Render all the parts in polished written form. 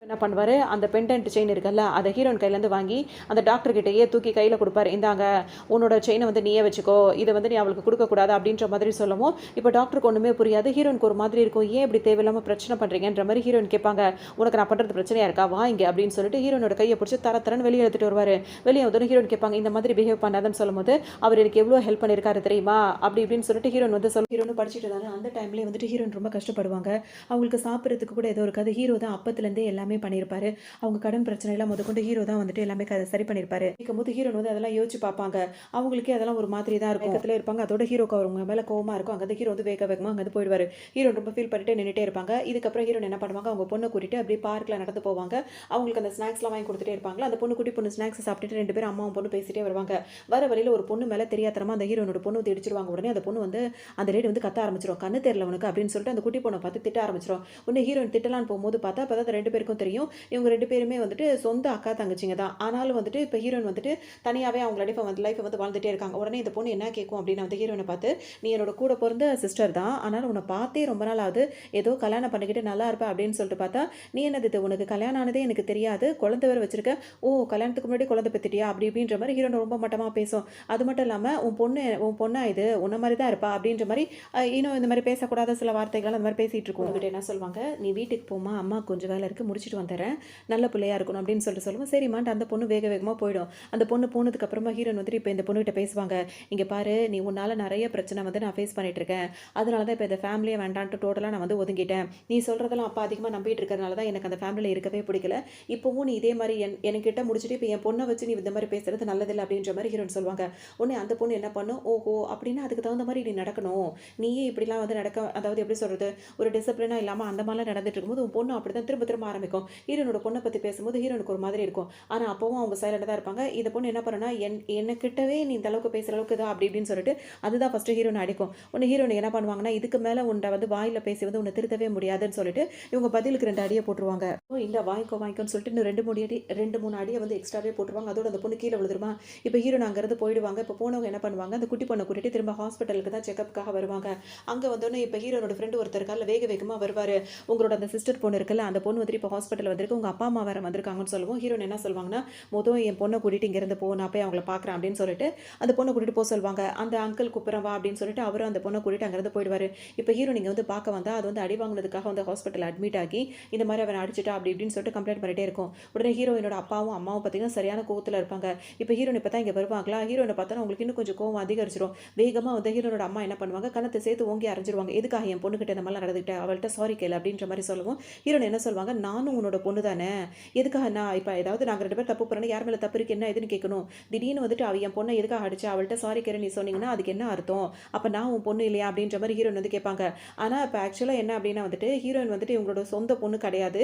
என்ன பண்ணுவாரு, அந்த பெண்டன்ட் செயின் இருக்குல்ல, அத ஹீரோயின் கையிலேருந்து வாங்கி, அந்த டாக்டர் கிட்டயே தூக்கி கையில குடுப்பாரு. "இந்தாங்க, உன்னோட செயின வந்து நீயே வச்சுக்கோ. இத வந்து நீ அவளுக்கு குடுக்கக்கூடாது." அப்படின்ற மாதிரி சொல்லவும், இப்ப டாக்டருக்கு ஒண்ணுமே புரியாது. ஹீரோயினுக்கு ஒரு மாதிரி இருக்கும். "ஏன் இப்படி தேவையில்லாம பிரச்சனை பண்றீங்கன்ற?" மாரி ஹீரோயின் கேட்பாங்க. "உனக்கு நான் பண்றது பிரச்சனையா இருக்கா? வா இங்க." அப்படின்னு சொல்லிட்டு ஹீரோயினோட கைய புடிச்சு தர தரன்னு வெளிய இழுத்துட்டு வருவாரு. வெளிய வந்தோனே ஹீரோயின் கேட்பாங்க, "இந்த மாதிரி பிஹேவ் பண்ணாதன்னு" சொல்லும்போது, "அவரு எனக்கு எவ்ளோ ஹெல்ப் பண்ணியிருக்காரு தெரியுமா?" அப்படி இப்படின்னு சொல்லிட்டு ஹீரோயின் வந்து ஹீரோயினும் படிச்சுட்டு இருந்தாங்க. அந்த டைம்லயே வந்துட்டு ஹீரோயின் ரொம்ப கஷ்டப்படுவாங்க. அவங்களுக்கு சாப்பிடறதுக்கு கூட எதுவும் இருக்காது. ஹீரோ தான் அப்பத்துலேருந்தே எல்லாமே பண்ணியிருப்பாரு. அவங்க கடன் பிரச்சனைலாம் முதற்கொண்டு ஹீரோ தான் வந்துட்டு எல்லாமே சரி பண்ணியிருப்பாரு. இருக்கும்போது ஹீரோயின் வந்து அதெல்லாம் யோசிச்சு பார்ப்பாங்க. அவங்களுக்கே அதெல்லாம் ஒரு மாதிரி தான் இருக்கும். பக்கத்துல இருப்பாங்க. அதோட ஹீரோக்கு அவங்க மேல கோவமா இருக்கும். அங்க ஹீரோ வந்து வேக வேகமா அங்க போயிடுவாரு. ஹீரோ ரொம்ப ஃபீல் பண்ணிட்டு நின்னுட்டே இருப்பாங்க. இதுக்கப்புறம் ஹீரோயின் என்ன பண்ணுவாங்க, அவங்க பொண்ண கூட்டிட்டு அப்படியே பார்க்ல நடந்து போவாங்க. அவங்களுக்கு அந்த ஸ்நாக்ஸ்லாம் வாங்கி குடுத்துட்டே இருப்பாங்களா, அந்த பொண்ணு குட்டி பொண்ணு ஸ்நாக்ஸ் சாப்பிட்டுட்டு 2 பேரும் அம்மாவும் பொண்ணும் பேசிட்டே வருவாங்க. வர வழியில ஒரு பொண்ணு மேல தெரியாத்தனமா அந்த ஹீரோயினோட பொண்ணு வந்து இடிச்சிருவாங்க. உடனே அந்த பொண்ணு வந்து அந்த லேடி வந்து கத்த ஆரம்பிச்சிரும். "கண்ணு தெரியல உனக்கு" அப்படின்னு சொல்லிட்டு அந்த குட்டி பொண்ண பார்த்து திட்ட ஆரம்பிச்சிரும். உடனே ஹீரோயின் திட்டலான்னு போகும்போது பார்த்தா, அப்பதான் அந்த 2 பேருக்கும் தெரியும். இவங்க 2 பேருமே வந்துட்டு சொந்த அக்கா, தங்கச்சிங்க தான். ஆனாலும் வந்துட்டு இப்ப ஹீரோயின் வந்துட்டு தனியாவே அவங்க லைஃப்ப வந்து வாழ்ந்துட்டே இருக்காங்க. உடனே இந்த பொண்ணு என்ன கேட்கும் அப்டின்னா வந்து ஹீரோயின பார்த்து, "நீ என்னோட கூட பொறந்த சிஸ்டர் தான். ஆனாலும் உன்ன பார்த்தே ரொம்ப நாள் ஆகுது. ஏதோ கல்யாணம் பண்ணிக்கிட்டு நல்லா இருப்ப" அப்டின்னு சொல்லிட்டு பார்த்தா, "நீ என்னது இது உனக்கு கல்யாணம் ஆனதே எனக்கு தெரியாது. குழந்தை வேற வச்சிருக்க. ஓ! கல்யாணத்துக்கு முன்னாடி குழந்தை பெத்துட்டியா?" அப்டி இப்டின்ற மாரி ஹீரோயின் ரொம்ப மட்டமா பேசும். அது மட்டும் இல்லாம, உன் பொண்ணா இது? உன்ன மாரி தான் இருப்பா" அப்டின்ற மாரி இன்னும் இந்த மாரி பேசக்கூடாத சில வார்த்தைகள் அந்த மாரி பேசிட்டு இருக்கும். உங்ககிட்ட என்ன சொல்வாங்க, "நீ வீட்டுக்கு போம்மா, அம்மாக்கு கொஞ்சம் வேல இருக்கு. முடிச்சுட்டு வந்துர்றேன். நல்ல பிள்ளையா இருக்கணும்" அப்டின்னு சொல்லிட்டு சொல்லுவோம். சரிம்மான்ட்டு அந்த பொண்ணு வேக வேகமா போயிடும். அந்த பொண்ணு போனதுக்கு அப்புறமா ஹீரோயின் வந்துட்டு இப்ப இந்த பொண்ணுகிட்ட பேசுவாங்க. "இங்க பாரு, நீ உன்னால நெறைய பிரச்சனை வந்து நான் ஃபேஸ் பண்ணிட்டு இருக்கேன். அதனால தான் இப்ப இந்த ஃபேமிலியே வேண்டான்ட்டு டோட்டலா நான் வந்து ஒதுங்கிட்டேன். நீ சொல்றதெல்லாம் அப்பா அதிகமா நம்பிட்டு இருக்கிறதுனால தான் எனக்கு அந்த ஃபேமிலில இருக்கவே பிடிக்கல. இப்பவும் நீ இதே மாரி என்கிட்ட முடிச்சுட்டு இப்ப என் பொண்ண வச்சு நீ இந்த மாரி பேசுறது நல்லதில்ல" அப்படின்ற மாரி ஹீரோயின் சொல்லுவாங்க. உடனே அந்த பொண்ணு என்ன பண்ணும், "ஓஹோ! அப்படின்னா அதுக்கு தகுந்த மாரி நீ நடக்கணும். நீயே இப்படிலாம் வந்து அதாவது எப்படி சொல்றது? ஒரு டிசிப்ளினா இல்லாம அந்த மாரிலாம் நடந்துட்டு இருக்கும்போது, உன் பொண்ணு அப்படிதான் திரும்ப திரும்ப ஆரம்பிக்கும்." ஹீரோயினோட பொண்ண பத்தி பேசும்போது ஹீரோயினுக்கு ஒரு மாதிரி இருக்கும். ஆனா, அப்பவும் அவங்க சைலண்டா தான் இருப்பாங்க. இந்த பொண்ணு என்ன பண்ணும்னா, என்னகிட்டவே நீ இந்த அளவுக்கு பேசுற அளவுக்கு இதா அப்படி இப்படின்னு சொல்லிட்டு, அதுதான் ஃபர்ஸ்ட்டு ஹீரோயின அடிக்கும். உடனே ஹீரோயின் என்ன பண்ணுவாங்கன்னா, இதுக்கு மேல உன்ட்ட வந்து வாயில பேசி வந்து உன்ன திருத்தவே முடியாதுன்னு சொல்லிட்டு, இவங்க பதிலுக்கு 2 அடிய போட்டுருவாங்க. "ஓ! இந்தா வாங்கிக்கோ வாங்கிக்கோன்னு" சொல்லிட்டு இன்னும் 2, 3 அடிய வந்து எக்ஸ்ட்ராவே போட்டுருவாங்க. அதோட அந்த பொண்ணு கீழ விழுந்துருமா, இப்ப ஹீரோயின் அங்கருந்து போயிடுவாங்க. இப்ப போனவங்க என்ன பண்ணுவாங்க, அந்த குட்டி பொண்ண கூட்டிட்டு திரும்ப ஹாஸ்பிட்டலுக்கு தான் செக்கப்க்காக வருவாங்க. அங்க வந்தோனே இப்ப ஹீரோனோட ஃப்ரெண்ட் ஒருத்தர் இருக்கார்ல, வேக வேகமா வருவாரு. "உங்களோட அந்த சிஸ்டர் பொண்ணு இருக்குல்ல, அந்த பொண்ணு வந்துட்டு இப்ப ஹாஸ்பிட்டல் வந்திருக்கு. உங்க அப்பா, அம்மா வேற வந்திருக்காங்கன்னு" சொல்லவும், ஹீரோயின் என்ன சொல்வாங்கன்னா, என் பொண்ண கூட்டிட்டு இங்கேருந்து போ. நான் போய் அவங்கள பார்க்குறேன்" அப்படின்னு சொல்லிட்டு, அந்த பொண்ண கூட்டிட்டு சொல்வாங்க. அந்த அங்கிள் கூப்பிடுறேன் வா அப்படின்னு சொல்லிட்டு, அவரும் அந்த பொண்ண கூட்டிட்டு அங்கேருந்து போயிடுவாரு. இப்ப ஹீரோயின் இங்க வந்து பார்க்க வந்தா, அது வந்து அடி வாங்குனதுக்காக வந்து ஹாஸ்பிட்டல்ல அட்மிட் ஆகி, இந்த மாரி அவன அடிச்சுட்டா அப்படி இப்படின்னு சொல்லிட்டு கம்ப்ளைண்ட் பண்ணிட்டே இருக்கும். உடனே ஹீரோயினோட அப்பாவும், அம்மாவும் பார்த்தீங்கன்னா, சரியான கோவத்துல இருப்பாங்க. இப்ப ஹீரோயின் இப்ப தான் இங்க வருவாங்களா, ஹீரோயின பார்த்தோனே அவங்களுக்கு இன்னும் கொஞ்சம் கோவம் அதிகரிச்சுரும். வேகமா வந்து ஹீரோயினோட அம்மா என்ன பண்ணுவாங்க, கன்னத்த சேர்த்து ஓங்கி அரைஞ்சிருவாங்க. "எதுக்காக என் பொண்ணுகிட்ட இந்த மாரிலாம் நடந்துக்கிட்ட? அவள்ட்ட சாரி கேளு" அப்படின்ற மாரி சொல்லவும், ஹீரோயின் என்ன சொல்வாங்க, "நானும் உன்னோட பொண்ணு தானே. எதுக்காக நான் இப்ப ஏதாவது நாங்க 2 பேரும் தப்பு பண்ணா யார் மேல தப்பு இருக்கு என்ன ஏதுன்னு கேட்கணும். திடீர்னு வந்துட்டு அவ என் பொண்ண எதுக்காக அடிச்சா? அவள்ட்ட சாரி கேளுன்னு நீ சொன்னீங்கன்னா, அதுக்கு என்ன அர்த்தம்? அப்ப நான் உன் பொண்ணு இல்லையா?" அப்படின்ற மாரி ஹீரோயின் வந்து கேட்பாங்க. ஆனா, இப்ப ஆக்சுவலா என்ன அப்படின்னா வந்துட்டு, ஹீரோயின் வந்துட்டு இவங்களோட சொந்த பொண்ணு கிடையாது.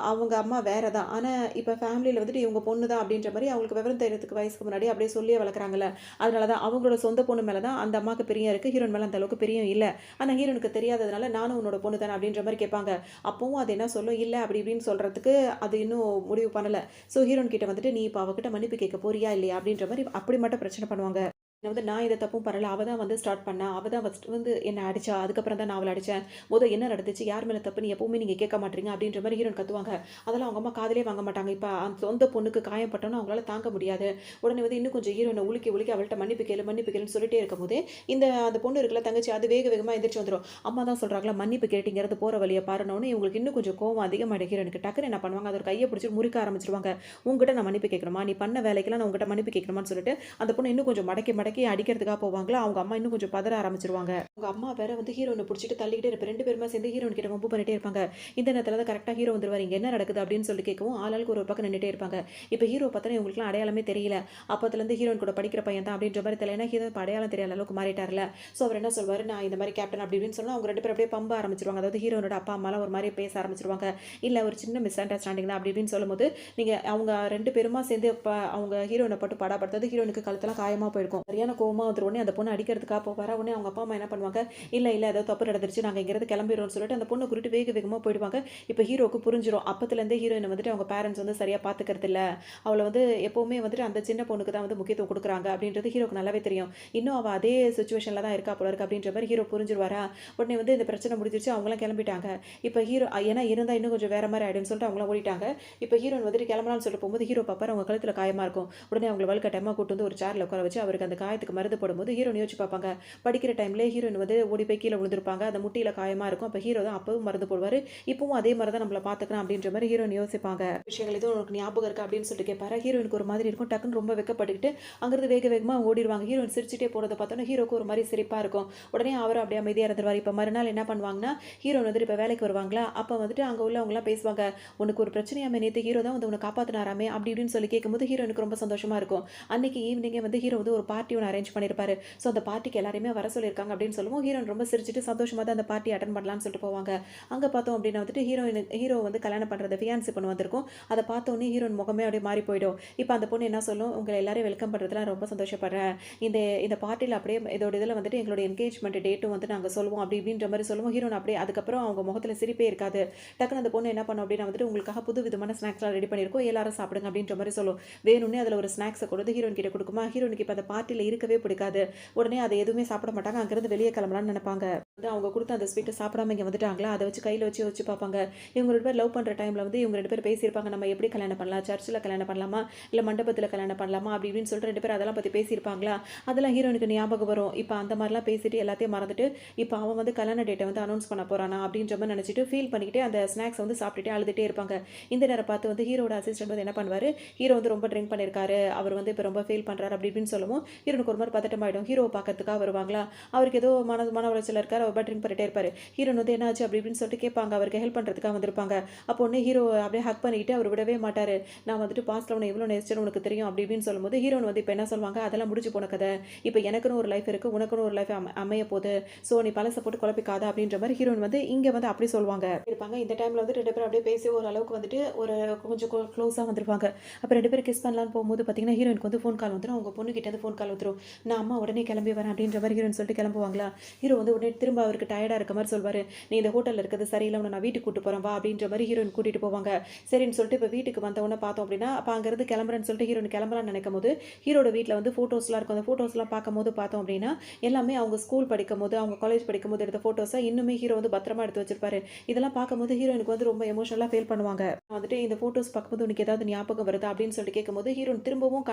அவங்க அம்மா வேற தான். ஆனா, இப்ப ஃபேமிலில வந்துட்டு இவங்க பொண்ணு தான் அப்படின்ற மாரி அவங்களுக்கு விவரம் தெரியறதுக்கு வயசுக்கு முன்னாடி அப்படியே சொல்லியே வளர்க்குறாங்கல்ல. அதனால தான் அவங்களோட சொந்த பொண்ணு மேல தான் அந்த அம்மாக்கு பிரியம் இருக்கு. ஹீரோயின் மேல அந்த அளவுக்கு பிரியம் இல்ல. ஆனா, ஹீரோயினுக்கு தெரியாததுனால, "நானும் உன்னோட பொண்ணு தானே" அப்படின்ற மாரி கேட்பாங்க. அப்பவும் அது என்ன சொல்லும், "இல்ல" அப்படி இப்படின்னு சொல்றதுக்கு அது இன்னும் முடிவு பண்ணல. ஸோ ஹீரோயின் கிட்ட வந்துட்டு, "நீ இப்ப அவகிட்ட மன்னிப்பு கேட்க போறியா? இல்லையா?" அப்படின்ற மாரி அப்படி மட்டும் பிரச்சனை பண்ணுவாங்க. நான் எந்த தப்பும் பண்ணல. அவ தான் வந்து ஸ்டார்ட் பண்ணா. அவ தான் ஃபர்ஸ்ட் வந்து என்ன அடிச்சா. அதுக்கப்புறம் தான் நான் அவள அடிச்சேன். என்ன நடந்துச்சு? யார் மேல தப்புன்னு எப்பவுமே நீங்க கேட்க மாட்றீங்க அப்படின்ற மாரி ஹீரோயின் கத்துவாங்க. அதெல்லாம் அவங்க அம்மா காதுலயே வாங்க மாட்டாங்க. இப்ப அந்த சொந்த பொண்ணுக்கு காயம் பட்டோனே அவங்களால தாங்க முடியாது. உடனே வந்து இன்னும் கொஞ்சம் ஹீரோயின உலுக்கி உலுக்கி அவள்ட்ட மன்னிப்பு கேளு, மன்னிப்பு கேளுன்னு சொல்லிட்டே இருக்கும்போதே, அந்த பொண்ணு இருக்குல்ல தங்கச்சி, அது வேக வேகமா எந்திரிச்சு வந்துரும். அம்மா தான் சொல்றாங்களா, மன்னிப்பு கேட்டீங்கிறது போற வழிய பாருன்னோனே, இவங்களுக்கு இன்னும் கொஞ்சம் கோவம் அதிகமாயிடும் ஹீரோயினுக்கு. டக்குனு என்ன பண்ணுவாங்க, அது ஒரு கைய பிடிச்சு முறிக்க ஆரம்பிச்சுருவாங்க. "உன்கிட்ட நான் மன்னிப்பு கேட்கணுமா? நீ பண்ண வேலைக்கெல்லாம் நான் உன்கிட்ட மன்னிப்பு கேட்கணுமான்னு" சொல்லிட்டு, அந்த பொண்ணு இன்னும் கொஞ்சம் மடக்கி மடக்கி அடிக்கிறதுக்காக போவாங்களா, அவங்க அம்மா இன்னும் கொஞ்சம் பதற ஆரம்பிச்சுருவாங்க. அவங்க அம்மா வேற வந்து ஹீரோயின புடிச்சுட்டு தள்ளிக்கிட்டே இருப்ப 2 பேருமே சேர்ந்து ஹீரோயின் கிட்ட வம்பு பண்ணிட்டே இருப்பாங்க. இந்த நேரத்துல தான் கரெக்ட்டா ஹீரோ வந்துருவாரு. "இங்க என்ன நடக்குது?" அப்படின்னு சொல்லி கேட்கவும், ஆளாளுக்கு ஒரு பக்கம் நின்னுட்டே இருப்பாங்க. இப்ப ஹீரோ பார்த்தோனே இவங்களுக்குலாம் அடையாளமே தெரியல. அப்பத்துலருந்து ஹீரோயின் கூட படிக்கிற பையன் தான் அப்படின்ற மாரி தெரியல. ஏன்னா ஹீரோ இப்ப அடையாளம் தெரியாத அளவுக்கு மாறிட்டார்ல. ஸோ அவர் என்ன சொல்வாரு, "நான் இந்த மாரி கேப்டன்" அப்படி இப்படின்னு சொன்னா, அவங்க 2 பேரும் அப்படியே பம்ப ஆரம்பிச்சுருவாங்க. அதாவது ஹீரோயினோட அப்பா, அம்மாலாம் ஒரு மாரி பேச ஆரம்பிச்சுருவாங்க. "இல்ல ஒரு சின்ன மிஸ் அண்டர்ஸ்டாண்டிங் தான்" அப்படி இப்படின்னு சொல்லும்போது, அவங்க 2 பேருமா சேர்ந்து அவங்க ஹீரோயின போட்டு பாடாப்படுத்துறது ஹீரோயினுக்கு கழுத்தெல்லாம் காயமா போயிருக்கும். சரியான சரியான கோவமா வந்துரும். உடனே அந்த பொண்ணு அடிக்கிறதுக்காக போவாரா, உடனே அவங்க அப்பா, அம்மா என்ன பண்ணுவாங்க, இல்ல ஏதோ தப்பு நடந்துருச்சு. நாங்க இங்கேருந்து கிளம்பிடுறோம்னு சொல்லிட்டு அந்த பொண்ண கூட்டிட்டு வேக வேகமா போயிடுவாங்க. இப்ப ஹீரோவுக்கு புரிஞ்சிரும். அப்பத்துலேருந்தே ஹீரோயின வந்துட்டு அவங்க பேரண்ட்ஸ் வந்து சரியா பார்த்துக்கிறது இல்ல. அவள வந்து எப்பவுமே வந்துட்டு அந்த சின்ன பொண்ணுக்கு தான் வந்து முக்கியத்துவம் குடுக்குறாங்க அப்படின்றது ஹீரோக்கு நல்லாவே தெரியும். இன்னும் அவ அதே சிச்சுவேஷன்ல தான் இருக்கா போல இருக்கு அப்படின்ற மாரி ஹீரோ புரிஞ்சுருவாரா. உடனே வந்து இந்த பிரச்சனை முடிஞ்சிருச்சு. அவங்கலாம் கிளம்பிட்டாங்க. இப்ப ஹீரோ ஏன்னா இருந்தா இன்னும் கொஞ்சம் வேற மாரி ஆயிடும்னு சொல்லிட்டு அவங்கலாம் ஓடிட்டாங்க. இப்ப ஹீரோயின் வந்துட்டு கிளம்பலாம்னு சொல்லிட்டு போகும்போது ஹீரோ பாப்பாரு அவங்க கழுத்துல காயமா இருக்கும். உடனே அவங்கள வலுக்கட்டாயமா கூட்டு வந்து ஒரு சேர்ல உட்கார வச்சு அவருக்கு அந்த காயத்துக்கு மருந்து போடும்போது ஹீரோயின் யோசிச்சு பார்ப்பாங்க. படிக்கிற டைம்ல ஹீரோயின் வந்து ஓடி போய் கீழ விழுந்திருப்பாங்க. அந்த முட்டியில காயமா இருக்கும். அப்ப ஹீரோ தான் அப்பவும் மருந்து போடுவாரு. இப்பவும் அதே மாரி தான் நம்மள பார்த்துக்கிறான் அப்படின்ற மாரி ஹீரோயின் யோசிப்பாங்க. விஷயங்கள் எதுவும் உனக்கு ஞாபகம் இருக்கா அப்படின்னு சொல்லிட்டு கேட்பாரு. ஹீரோயினுக்கு ஒரு மாதிரி இருக்கும். டக்குன்னு ரொம்ப வெட்கப்பட்டுக்கிட்டு அங்கிருந்து வேக வேகமா ஓடிருவாங்க. ஹீரோயின் சிரிச்சுட்டே போறத பார்த்தோன்னே ஹீரோக்கு ஒரு மாரி சிரிப்பா இருக்கும். உடனே அவரும் அப்படியே அமைதியா இருந்துருவாரு. இப்ப மறுநாள் என்ன பண்ணுவாங்கன்னா, ஹீரோயின் வந்துட்டு இப்ப வேலைக்கு வருவாங்களா, அப்ப வந்துட்டு அங்க உள்ளவங்கலாம் பேசுவாங்க. "உனக்கு ஒரு பிரச்சனையாமே நேத்து ஹீரோ தான் வந்து உன்ன காப்பாத்துனாராமே" அப்படி இப்படின்னு சொல்லி கேட்கும்போது ஹீரோயினுக்கு ரொம்ப சந்தோஷமா இருக்கும். அன்னைக்கு ஈவினிங்கே வந்து ஹீரோ வந்து ஒரு பார்ட்டி ஒண்ணு அரேஞ்ச் பண்ணியிருப்பாரு. ஸோ அந்த பார்ட்டிக்கு எல்லாரையுமே வர சொல்லியிருக்காங்க அப்படின்னு சொல்லவும் ஹீரோயின் ரொம்ப சிரிச்சுட்டு சந்தோஷமா தான் அந்த பார்ட்டி அட்டெண்ட் பண்ணலாம்னு சொல்லிட்டு போவாங்க. அங்க பார்த்தோம் அப்படின்னா வந்துட்டு ஹீரோ வந்து கல்யாணம் பண்றது ஃபியான்சி பொண்ணு வந்திருக்கும். அத பார்த்தோனே ஹீரோயின் முகமே அப்படியே மாறி போயிடும். இப்ப அந்த பொண்ணு என்ன சொல்லும், "உங்கள எல்லாரையும் வெல்கம் பண்றதுல ரொம்ப சந்தோஷப்படுறேன். இந்த இந்த பார்ட்டில அப்படியே இதோட இதுல வந்துட்டு எங்களோட என்கேஜ்மெண்ட் டேட்டும் வந்து நாங்க சொல்லுவோம்." அப்படி இப்படின்ற மாரி சொல்லுவோம். ஹீரோயின் அப்படியே அதுக்கப்புறம் அவங்க முகத்துல சிரிப்பே இருக்காது. டக்குனு அந்த பொண்ணு என்ன பண்ணும் அப்படின்னா வந்துட்டு, "உங்களுக்காக புது விதமான ஸ்நாக்ஸ்லாம் ரெடி பண்ணியிருக்கோம். எல்லாரும் சாப்பிடுங்க." அப்படின்ற மாரி சொல்லும். வேணும்னே அதுல ஒரு ஸ்நாக்ஸ கொண்டு வந்து ஹீரோயின் கிட்ட குடுக்குமா, ஹீரோயினுக்கு இப்ப அந்த பார்ட்டில இருக்கவே பிடிக்காது. உடனே அத எதுவுமே சாப்பிட மாட்டாங்க. அங்கிருந்து வெளிய கிளம்பலாம்னு நெனைப்பாங்க. வந்து அவங்க குடுத்த அந்த ஸ்வீட்ட சாப்பிடாம இங்க வந்துட்டாங்களா, அத வச்சு கையில வச்சு யோசிச்சு பார்ப்பாங்க. இவங்க 2 பேர் லவ் பண்ற டைம்ல வந்து இவங்க 2 பேரும் பேசியிருப்பாங்க. நம்ம எப்படி கல்யாணம் பண்ணலாம்? சர்ச்சில கல்யாணம் பண்ணலாமா? இல்ல மண்டபத்தில கல்யாணம் பண்ணலாமா? அப்படி இப்படின்னு சொல்லிட்டு 2 பேரும் அதெல்லாம் பத்தி பேசியிருப்பாங்களா? அதெல்லாம் ஹீரோயினுக்கு ஞாபகம் வரும். இப்ப அந்த மாரிலாம் பேசிட்டு எல்லாத்தையும் மறந்துட்டு, இப்ப அவன் வந்து கல்யாண டேட்ட வந்து அனௌன்ஸ் பண்ண போறானா அப்படின்ற மாரி நெனச்சுட்டு ஃபீல் பண்ணிக்கிட்டே அந்த ஸ்நாக்ஸ வந்து சாப்பிட்டுட்டே அழுதுட்டே இருப்பாங்க. இந்த நேரம் பார்த்து வந்து ஹீரோவோட அசிஸ்டன்ட் வந்து என்ன பண்ணுவாரு, ஹீரோ வந்து ரொம்ப ட்ரிங்க் பண்ணியிருக்காரு. அவர் வந்து இப்ப ரொம்ப ஃபீல் பண்றாரு அப்படி இப்படின்னு சொல்லவும், ஹீரோனுக்கு ஒரு மாரி பதட்டமாயிடும். ஹீரோவ பார்க்கறதுக்காக வருவாங்களா? அவருக்கு ஏதோ மன உளைச்சல்ல இருக்காரு. அவர் ட்ரிங்க் பண்ணிட்டே இருப்பாரு. ஹீரோயின் வந்து என்ன ஆச்சு அப்படி இப்படின்னு சொல்லிட்டு கேட்பாங்க. அவருக்கு ஹெல்ப் பண்றதுக்காக வந்திருப்பாங்க. அப்போ உடனே ஹீரோ அப்படியே ஹக் பண்ணிக்கிட்டு அவர் விடவே மாட்டாரு. நான் வந்துட்டு பாஸ்ட்ல உன்ன எவ்வளோ நேசிச்சேன்னு உனக்கு தெரியும் அப்படி இப்படின்னு சொல்லும்போது ஹீரோயின் வந்து இப்ப என்ன சொல்லுவாங்க, அதெல்லாம் முடிஞ்சு போன கதை. இப்ப எனக்குன்னு ஒரு லைஃப் இருக்கு. உனக்குன்னு ஒரு லைஃப் அமைய போகுது. ஸோ நீ பழச போட்டு குழப்பிக்காத அப்படின்ற மாரி ஹீரோயின் வந்து இங்க வந்து அப்படி சொல்லுவாங்க. இருப்பாங்க. இந்த டைம்ல வந்து 2 பேரும் அப்படியே பேசி ஒரு அளவுக்கு வந்துட்டு ஒரு கொஞ்சம் க்ளோஸா வந்திருப்பாங்க. அப்ப 2 பேரும் கிஸ் பண்ணலான்னு போகும்போது பார்த்தீங்கன்னா, ஹீரோயினுக்கு வந்து ஃபோன் கால் வந்துரும். அவங்க பொண்ணுகிட்ட இருந்து ஃபோன் கால் வந்துரும். நான் அம்மா உடனே கிளம்பி வரேன் அப்படின்ற மாரி ஹீரோயின் சொல்லிட்டு கிளம்புவாங்களா. ஹீரோ வந்து உடனே திரும்ப அவருக்கு டயர்டா இருக்க மாரி சொல்வாரு. நீ இந்த ஹோட்டல்ல இருக்கிறது சரியில்ல. உன்ன நான் வீட்டுக்கு கூட்டு போறேன் வா அப்படின்ற மாரி ஹீரோயின் கூட்டிட்டு போவாங்க. சரின்னு சொல்லிட்டு இப்ப வீட்டுக்கு வந்த உடனே பார்த்தோம் அப்படின்னா, அப்ப அங்கிருந்து கிளம்புறேன்னு சொல்லிட்டு ஹீரோயின் கிளம்பலாம்னு நினைக்கும்போது, ஹீரோட வீட்ல வந்து ஃபோட்டோஸ்லாம் இருக்கும். அந்த ஃபோட்டோஸ்லாம் பார்க்கும்போது பார்த்தோம் அப்படின்னா, எல்லாமே அவங்க ஸ்கூல் படிக்கும்போது, அவங்க காலேஜ் படிக்கும்போது எடுத்த ஃபோட்டோஸ இன்னுமே ஹீரோ வந்து பத்திரமா எடுத்து வச்சிருப்பாரு. இதெல்லாம் பார்க்கும்போது ஹீரோயினுக்கு வந்து ரொம்ப எமோஷனலா ஃபீல் பண்ணுவாங்க. வந்துட்டு இந்த ஃபோட்டோஸ் பார்க்கும்போது உனக்கு ஏதாவது ஞாபகம் வருதா அப்படின்னு சொல்லிட்டு கேட்கும்போது, ஹீரோயின் திரும்பவும்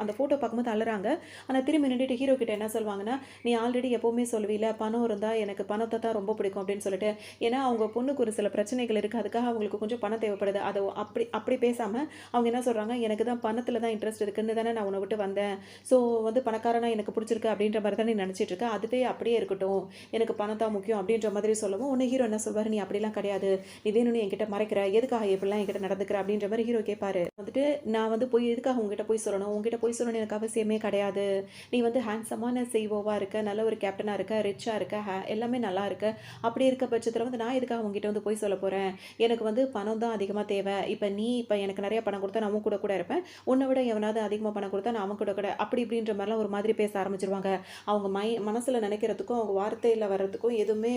அந்த ஃபோட்டோ பார்க்கும்போது அழுறாங்க. ஆனா திரும்பி நின்னுட்டு ஹீரோ கிட்ட என்ன சொல்வாங்கன்னா, நீ ஆல்ரெடி எப்பவுமே சொல்லுவீல, பணம் இருந்தா எனக்கு பணத்த தான் ரொம்ப பிடிக்கும் அப்படின்னு சொல்லிட்டு. ஏன்னா அவங்க பொண்ணுக்கு ஒரு சில பிரச்சனைகள் இருக்கு. அதுக்காக அவங்களுக்கு கொஞ்சம் பணம் தேவைப்படுது. அத அப்படி அப்படி பேசாம அவங்க என்ன சொல்றாங்க, எனக்கு தான் பணத்துல தான் இன்ட்ரெஸ்ட் இருக்குன்னு தானே நான் உன்ன விட்டு வந்தேன். ஸோ வந்து பணக்காரனா எனக்கு பிடிச்சிருக்கு அப்படின்ற மாரி தான் நீ நினைச்சிட்டு இருக்க. அதுவே அப்படியே இருக்கட்டும். எனக்கு பணம் தான் முக்கியம் அப்படின்ற மாதிரி சொல்லவும், உடனே ஹீரோ என்ன சொல்வாரு, நீ அப்படிலாம் கிடையாது. நீ வேணும்னு என்கிட்ட மறைக்கிற. எதுக்காக இப்படிலாம் என்கிட்ட நடந்துக்கிற அப்படின்ற மாரி ஹீரோ கேட்பாரு. வந்துட்டு நான் வந்து போய் எதுக்காக உன்கிட்ட போய் சொல்லணும்? உன்கிட்ட போய் சொல்லணும்னு எனக்கு அவசியமே கிடையாது. நீ வந்து ஹேண்ட்ஸமான சிஇஓவா இருக்க, நல்ல ஒரு கேப்டனா இருக்க, ரிச்சா இருக்க, எல்லாமே நல்லா இருக்க. அப்படி இருக்க பட்சத்துல வந்து நான் எதுக்காக உன்கிட்ட வந்து போய் சொல்ல போறேன்? எனக்கு வந்து பணம் தான் அதிகமா தேவை. இப்ப எனக்கு நெறைய பணம் குடுத்தா நான் உன் கூட கூட இருப்பேன். உன்ன விட எவனாவது அதிகமா பணம் குடுத்தா நான் அவன் கூட கூட அப்படி இப்படின்ற மாரிலாம் ஒரு மாதிரி பேச ஆரம்பிச்சுருவாங்க. அவங்க மனசுல நெனைக்கிறதுக்கும், அவங்க வார்த்தையில வர்றதுக்கும் எதுவுமே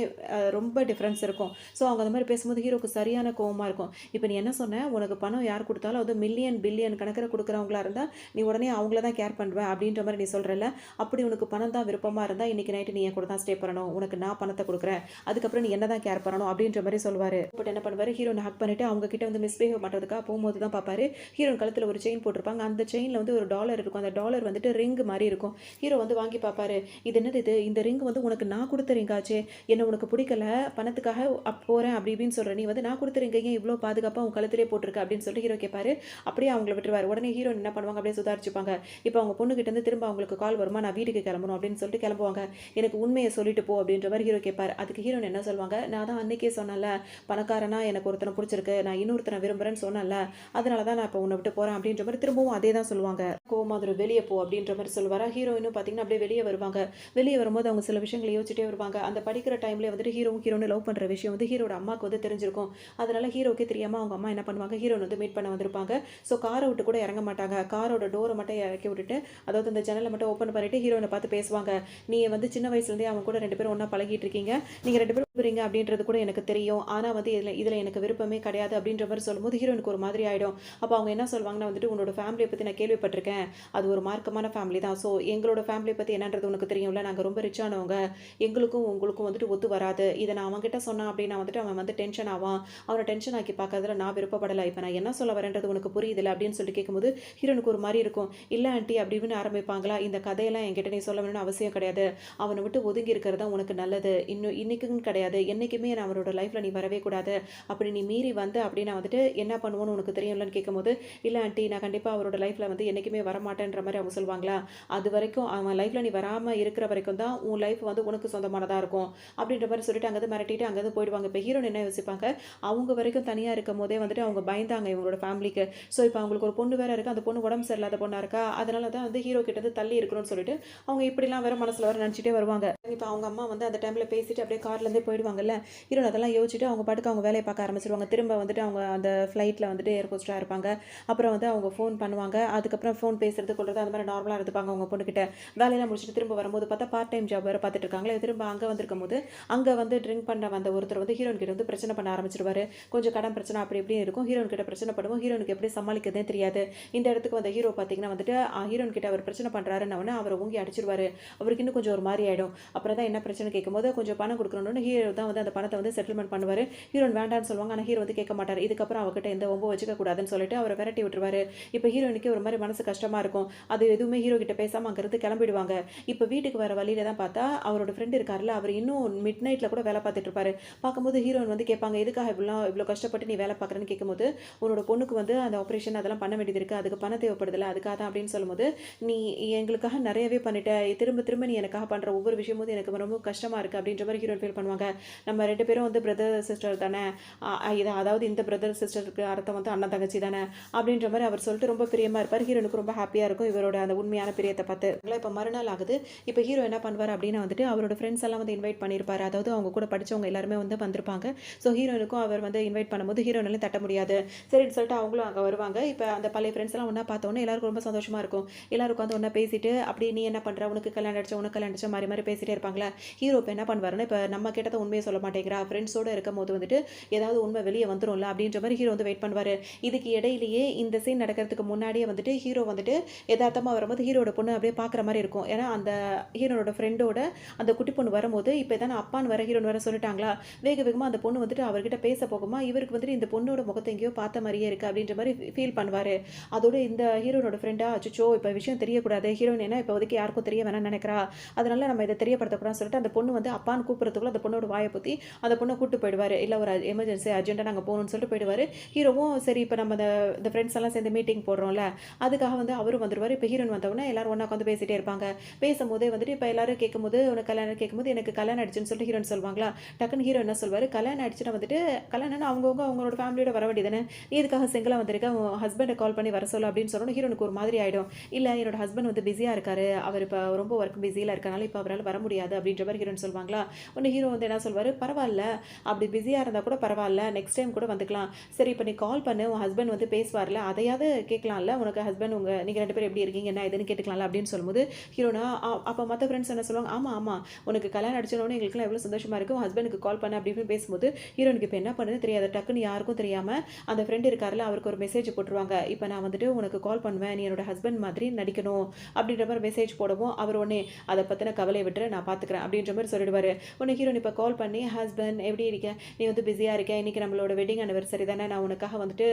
ரொம்ப டிஃபரன்ஸ் இருக்கும். ஸோ அவங்க அந்த மாரி பேசும்போது ஹீரோக்கு சரியான கோவமா இருக்கும். இப்ப நீ என்ன சொன்ன? உனக்கு பணம் யார் குடுத்தாலும் அது மில்லியன், பில்லியன் கணக்குல குடுக்குறவங்களா இருந்தா, நீ உடனே அவங்கள தான் கேர் பண்ணுவ அப்படின்ற மாரி நீ சொல்றல்ல. அப்படி உனக்கு பணம் தான் விருப்பமா இருந்தா, இன்னைக்கு நைட் நீ என் கூட தான் ஸ்டே பண்ணணும். உனக்கு நான் பணத்த குடுக்குறேன். அதுக்கப்புறம் நீ என்ன தான் கேர் பண்ணணும் அப்படின்ற மாரி சொல்லுவாரு. பட் என்ன பண்ணுவாரு, ஹீரோயின ஹக் பண்ணிட்டு அவங்க கிட்ட வந்து மிஸ்பிஹேவ் பண்றதுக்காக போகும்போது தான் பார்ப்பாரு, ஹீரோயின் கழுத்துல ஒரு செயின் போட்டிருப்பாங்க. அந்த செயின்ல வந்து ஒரு டாலர் இருக்கும். அந்த டாலர் வந்துட்டு ரிங் மாரி இருக்கும். ஹீரோ வந்து வாங்கி பார்ப்பாரு. இது என்னது இது? இந்த ரிங் வந்து உனக்கு நான் குடுத்த ரிங் ஆச்சே. என்ன உனக்கு பிடிக்கல. பணத்துக்காக போறேன் அப்படி இப்படின்னு சொல்ற. நீ வந்து நான் குடுத்த ரிங்க ஏன் இவ்ளோ பாதுகாப்பா உன் கழுத்திலே போட்டிருக்க அப்படின்னு சொல்லிட்டு ஹீரோ கேட்பாரு. அப்படியே அவங்கள விட்டுருவாரு. உடனே ஹீரோயின் என்ன பண்ணுவாங்க, அப்படியே சுதாரிச்சுப்பாங்க. இப்போ அவங்க பொண்ணு கிட்ட இருந்து திரும்ப அவங்களுக்கு கால் வருமா, நான் வீட்டுக்கு கிளம்பணும் அப்படின்னு சொல்லிட்டு கிளம்புவாங்க. எனக்கு உண்மையை சொல்லிட்டு போ அப்படின்ற மாதிரி ஹீரோ கேட்பாரு. அதுக்கு ஹீரோயின் என்ன சொல்லுவாங்க, நான் தான் அன்னைக்கே சொன்னேன்ல, பணக்காரனா எனக்கு ஒருத்தனை பிடிச்சிருக்கு, நான் இன்னொருத்தனை விரும்புறேன்னு சொன்னேன்ல, அதனால தான் நான் இப்போ உன்னை விட்டு போறேன் அப்படின்ற மாதிரி திரும்பவும் அதே தான் சொல்லுவாங்க. கோமாதிரி வெளியே போ அப்படின்ற மாதிரி சொல்லுவாரா. ஹீரோயினும் பார்த்தீங்கன்னா அப்படியே வெளியே வருவாங்க. வெளியே வரும்போது அவங்க சில விஷயங்களை யோசிச்சுட்டே வருவாங்க. அந்த படிக்கிற டைம்ல வந்துட்டு ஹீரோன்னு லவ் பண்ற விஷயம் வந்து ஹீரோட அம்மாவுக்கு வந்து தெரிஞ்சிருக்கும். அதனால ஹீரோக்கே தெரியாம அவங்க அம்மா என்ன பண்ணுவாங்க, ஹீரோன் வந்து மீட் பண்ண வந்திருப்பாங்க. ஸோ காரை விட்டு கூட இறங்க மாட்டாங்க. காரோட டோரை மட்டும் இறக்கி விட்டுட்டு, அதாவது அந்த ஜன்னலை ஜன்னலை மட்டும் ஓப்பன் பண்ணிட்டு ஹீரோயினை பார்த்து பேசுவாங்க. நீ வந்து சின்ன வயசுலேருந்தே அவன் கூட 2 பேரும் ஒன்றா பழகிட்டு இருக்கீங்க, நீங்கள் 2 பேரும் விரும்புறீங்க அப்படின்றது கூட எனக்கு தெரியும். ஆனால் வந்து இதில் எனக்கு விருப்பமே கிடையாது அப்படின்ற மாதிரி சொல்லும்போது ஹீரோயினுக்கு ஒரு மாதிரி ஆகிடும். அப்போ அவங்க என்ன சொல்லுவாங்கன்னா வந்துட்டு, உன்னோட ஃபேமிலியை பற்றி நான் கேள்விப்பட்டிருக்கேன், அது ஒரு மார்க்கமான ஃபேமிலி தான். ஸோ எங்களோட ஃபேமிலியை பற்றி என்னன்றது உனக்கு தெரியும்ல, நாங்கள் ரொம்ப ரிச்சானவங்க, எங்களுக்கும் உங்களுக்கும் வந்துட்டு ஒத்து வராது. இதை நான் அவன்கிட்ட சொன்னேன் அப்படின்னா வந்துட்டு அவன் வந்து டென்ஷன் ஆவான், அவனை டென்ஷன் ஆக்கி பார்க்கறதுல நான் விருப்பப்படலை. இப்போ நான் என்ன சொல்ல வரேன்றது உனக்கு புரியுதில்ல அப்படின்னு சொல்லிட்டு கேட்கும்போது ஹீரோனுக்கு ஒரு மாதிரி இருக்கும். இல்லை ஆண்டி அப்படின்னு ஆரம்பிப்பாங்களா, இந்த கதையெல்லாம் என்கிட்ட நீ சொல்ல வேணும்னு அவசியம் கிடையாது, அவனை விட்டு ஒதுங்கி இருக்கிறது தான் உனக்கு நல்லது. இன்னைக்குன்னு கிடையாது, என்றைக்குமே நான் அவனோட லைஃப்பில் நீ வரவே கூடாது. அப்படி நீ மீறி வந்து அப்படின்னா வந்துட்டு என்ன பண்ணுவோன்னு உனக்கு தெரியும்லன்னு கேட்கும்போது, இல்லை ஆண்டி நான் கண்டிப்பாக அவரோட லைஃப்பில் வந்து என்றைக்குமே வரமாட்டேன்ற மாதிரி அவங்க சொல்லுவாங்களா, அது வரைக்கும் அவன் லைஃப்பில் நீ வராமல் இருக்கிற வரைக்கும் தான் உன் லைஃப் வந்து உனக்கு சொந்தமானதாக இருக்கும் அப்படின்ற மாதிரி சொல்லிட்டு அங்கேருந்து மிரட்டிட்டு அங்கேருந்து போயிடுவாங்க. இப்போ ஹீரோன் என்ன யோசிப்பாங்க, அவங்க வரைக்கும் தனியாக இருக்கும் போதே வந்துட்டு அவங்க பயந்தாங்க இவங்களோட ஃபேமிலிக்கு. ஸோ இப்போ அவங்களுக்கு ஒரு பொண்ணு வேறு இருக்குது, அந்த பொண்ணு உடம்பு சரியில்லாத பொண்ணாக இருக்கா, அதனால தான் வந்து ஹீரோ கிட்ட தள்ளி இருக்கணும்னு சொல்லிட்டு அவங்க இப்படிலாம் வேறு மனசில் வேறு நினச்சிட்டே வருவாங்க. இப்போ அவங்க அம்மா வந்து அந்த டைமில் பேசிட்டு அப்படியே கார்லேருந்தே போயிடுவாங்கல்ல. ஹீரோன் அதெல்லாம் யோசிச்சுட்டு அவங்க பாட்டுக்கு அவங்க வேலையை பார்க்க ஆரம்பிச்சிருவாங்க. திரும்ப வந்துட்டு அவங்க அந்த ஃப்ளைட்டில் வந்துட்டு ஏர் ஹோஸ்டராக இருப்பாங்க. அப்புறம் வந்து அவங்க ஃபோன் பண்ணுவாங்க, அதுக்கப்புறம் ஃபோன் பேசுறது கொள்றது அந்த மாதிரி நார்மலாக இருந்துப்பாங்க. அவங்க பொண்ணுக்கிட்ட வேலையெல்லாம் முடிச்சுட்டு திரும்ப வரும்போது பார்த்தா பார்ட் டைம் ஜாப் வேறு பார்த்துட்டு இருக்காங்களே. திரும்ப அங்கே வந்திருக்கும் போது அங்கே வந்து ட்ரிங்க் பண்ண வந்த ஒருத்தர் வந்து ஹீரோன் கிட்ட வந்து பிரச்சனை பண்ண ஆரம்பிச்சிருவாரு. கொஞ்சம் கடன் பிரச்சனை அப்படி இப்படி இருக்கும். ஹீரோன் கிட்ட பிரச்சனை பண்ணுவோம், ஹீரோனுக்கு எப்படி சமாளிக்கிறதே தெரியாது. இந்த இடத்துக்கு வந்த ஹீரோ பார்த்தீங்கன்னா வந்துட்டு ஹீரோன் கிட்ட அவர் பிரச்சனை பண்ணுறாருன்னு அவரை ஊங்கி அடிச்சிருவாரு. அவருக்கு இன்னும் கொஞ்சம் ஒரு மாதிரி ஆகிடும். அப்புறம் தான் என்ன பிரச்சனை கேட்கும்போது கொஞ்சம் பணம் கொடுக்கணும்னு ஹீரோ தான் வந்து அந்த பணத்தை வந்து செட்டில்மெண்ட் பண்ணுவார். ஹீரோன் வேண்டான்னு சொல்லுவாங்க, ஆனால் ஹீரோ வந்து கேட்க மாட்டார். இதுக்கப்புறம் அவர்கிட்ட எந்த ஒம்பு வச்சுக்க கூடாதுன்னு சொல்லிட்டு அவரை விரட்டி விட்டுருவாரு. இப்போ ஹீரோனுக்கு ஒரு மாதிரி மனசு கஷ்டமாக இருக்கும். அது எதுவுமே ஹீரோ கிட்ட பேசாமல் அங்கிருந்து கிளம்பிடுவாங்க. இப்போ வீட்டுக்கு வர வழியில தான் பார்த்தா அவரோட ஃப்ரெண்ட் இருக்கார்ல, அவர் இன்னும் மிட் நைட்டில் கூட வேலை பார்த்துட்டு இருப்பாரு. பார்க்கும்போது ஹீரோயின் வந்து கேட்பாங்க, எதுக்காக இவ்வளோ கஷ்டப்பட்டு நீ வேலை பார்க்குறேன்னு கேட்கும்போது, உன்னோட பொண்ணுக்கு வந்து அந்த ஆப்ரேஷன் அதெல்லாம் பண்ண வேண்டியது இருக்குது, அதுக்கு பணம் தேவைப்படுதில்ல, அதுக்காக தான் அப்படின்னு சொல்லும்போது, நீ எங்களுக்காக நிறையவே பண்ணிட்ட, திரும்ப திரும்ப நீ எனக்காக பண்ணுற ஒவ்வொரு விஷயமும் எனக்கு ரொம்ப கஷ்டமாக இருக்குது அப்படின்ற மாதிரி ஹீரோயின் ஃபீல் பண்ணுவாங்க. நம்ம 2 பேரும் வந்து பிரதர் சிஸ்டர் தானே, அதாவது இந்த பிரதர் சிஸ்டருக்கு அர்த்தம் வந்து அண்ணன் தங்கச்சி தானே அப்படின்ற மாதிரி அவர் சொல்லிட்டு ரொம்ப பிரியமாக இருப்பார். ஹீரோனுக்கு ரொம்ப ஹாப்பியாக இருக்கும் இவரோட அந்த உண்மையான பிரியத்தை பார்த்து. இப்போ மறுநாள் ஆகுது. இப்போ ஹீரோ என்ன பண்ணுவார் அப்படின்னா வந்துட்டு அவரோட ஃப்ரெண்ட்ஸ் எல்லாம் வந்து இன்வைட் பண்ணியிருப்பார். அதாவது அவங்க கூட படித்தவங்க எல்லாருமே வந்து வந்திருப்பாங்க. ஸோ ஹீரோனுக்கும் அவர் வந்து இன்வைட் பண்ணும்போது ஹீரோனாலும் தட்ட முடியாது. சரின்னு சொல்லிட்டு அவங்களும் அங்கே வருவாங்க. இப்போ அந்த பழைய ஃப்ரெண்ட்ஸ் எல்லாம் ஒன்றா பார்த்தோன்னே எல்லாருக்கும் ரொம்ப சந்தோஷமாக இருக்கும். எல்லாருக்கும் வந்து ஒன்றா பேசிட்டு அப்படி நீ என்ன பண்ணுற, உனக்கு கல்யாணம் அடிச்சா உனக்கு கல்யாணம் அடிச்சா மாதிரி பேசிட்டே இருப்பாங்களா. ஹீரோ இப்போ என்ன பண்ணுவாருன்னா, இப்போ நம்ம கேட்டதை உண்மையை சொல்ல மாட்டேங்கிறா, ஃப்ரெண்ட்ஸோடு இருக்கும் போது வந்துட்டு ஏதாவது உண்மை வெளியே வந்துடும்ல அப்படின்ற மாதிரி ஹீரோ வந்து வெயிட் பண்ணுவார். இதுக்கு இடையிலேயே இந்த சீன் நடக்கிறதுக்கு முன்னாடியே வந்துட்டு ஹீரோ வந்துட்டு யதார்த்தமாக வரும்போது ஹீரோட பொண்ணு அப்படியே பார்க்குற மாதிரி இருக்கும். ஏன்னா அந்த ஹீரோனோட ஃப்ரெண்டோட அந்த குட்டி பொண்ணு வரும்போது இப்போ தானே அப்பான்னு வர ஹீரோன் வர சொல்லிட்டாங்களா, வேக வேகமாக அந்த பொண்ணு வந்துட்டு அவர்கிட்ட பேச போகுமா, இவருக்கு வந்துட்டு இந்த பொண்ணோட முகத்தை எங்கேயோ பார்த்த மாதிரியே இருக்குது அப்படின்ற மாதிரி ஃபீல் பண்ணுவார். அதோட இந்த ஹீரோனோட ஃப்ரெண்டா அச்சோ இப்போ விஷயம் தெரியக்கூடாது, ஹீரோயின் என்ன இப்போதைக்கு யாருக்கும் தெரிய வேணாம்னு நினைக்கிறா, அதனால நம்ம இதை தெரியப்படுத்தக்கூடாதுன்னு சொல்லிட்டு அந்த பொண்ணு வந்து அப்பான்னு கூப்பிட்றதுக்குள்ள அந்த பொண்ணோட வாயை பற்றி அந்த பொண்ணை கூப்பிட்டு போயிடுவார். இல்லை ஒரு எமர்ஜென்சி அர்ஜென்ட்டாக நாங்கள் போகணும்னு சொல்லிட்டு போயிடுவார். ஹீரோவும் சரி இப்போ நம்ம இந்த ஃப்ரெண்ட்ஸ் எல்லாம் சேர்ந்து மீட்டிங் போடுறோம்ல, அதுக்காக வந்து அவரும் வந்துடுவார். இப்போ ஹீரோயின் வந்தவொடனே எல்லாரும் ஒன்றா உட்காந்து பேசிட்டே இருப்பாங்க. பேசும்போதே வந்துட்டு இப்போ எல்லாரும் கேட்கும்போது உனக்கு கல்யாணம் கேட்கும்போது எனக்கு கல்யாணம் ஆயிடுச்சுன்னு சொல்லிட்டு ஹீரோயின் சொல்லுவாங்களா. டக்குன்னு ஹீரோ என்ன சொல்வார், கல்யாணம் ஆயிடுச்சுன்னா வந்துட்டு கல்யாணம் அவங்களோட ஃபேமிலியோட வர வேண்டியதானே, நீ இதுக்காக சிங்கிளாக வந்திருக்க, உன் ஹஸ்பண்டை கால் பண்ணி வர சொல்ல அப்படின்னு சொல்லணும். ஹீரோனுக்கு ஒரு மாதிரி ஆகிடும். இல்லை என்னோட ஹஸ்பண்ட் வந்து பிஸியாக இருக்காரு, அவர் இப்போ ரொம்ப ஒர்க் பிஸியில் இருக்கனால இப்போ அவரால் வர முடியாது அப்படின்ற மாதிரி ஹீரோயின் சொல்லுவாங்களா. ஒன்று ஹீரோ வந்து என்ன சொல்வார், பரவாயில்ல அப்படி பிஸியாக இருந்தால் கூட பரவாயில்ல, நெக்ஸ்ட் டைம் கூட வந்துக்கலாம், சரி இப்போ நீ கால் பண்ணு, உன் ஹஸ்பண்ட் வந்து பேசுவார்ல, அதையாவது கேட்கலாம்ல, உனக்கு ஹஸ்பண்ட் நீங்கள் 2 பேரும் எப்படி இருக்கீங்க என்ன இதுன்னு கேட்டுக்கலாம்ல அப்படின்னு சொல்லும்போது ஹீரோனா அப்போ மற்ற ஃப்ரெண்ட்ஸ் என்ன சொல்லுவாங்க, ஆமாம் உனக்கு கல்யாணம் அடிச்சோன்னு எங்களுக்குலாம் எவ்வளோ சந்தோஷமாக இருக்கும், ஹஸ்பண்டுக்கு கால் பண்ண அப்படின்னு பேசும்போது ஹீரோனுக்கு இப்போ என்ன பண்ணுறது தெரியாது. டக்குன்னு யாருக்கும் தெரியாமல் அந்த ஃப்ரெண்ட் இருக்காருல அவருக்கு ஒரு மெசேஜ் போட்டுருவாங்க, இப்போ நான் வந்துட்டு உனக்கு கால் பண்ணுவேன், நீ என்னோட ஹஸ்பண்ட் மாதிரி நடிக்கணும் அப்படின்ற மாதிரி மெசேஜ் போடவும் அவர் உடனே அதை பற்றின கவலையை விட்டு நான் பார்த்துக்கிறேன் அப்படின்ற மாதிரி சொல்லிடுவார். உடனே ஹீரோன் இப்போ கால் பண்ணி, ஹஸ்பண்ட் எப்படி இருக்க, நீ வந்து பிஸியாக இருக்க, இன்றைக்கி நம்மளோட வெட்டிங் அனிவர்சரி தானே, நான் உனக்காக வந்துட்டு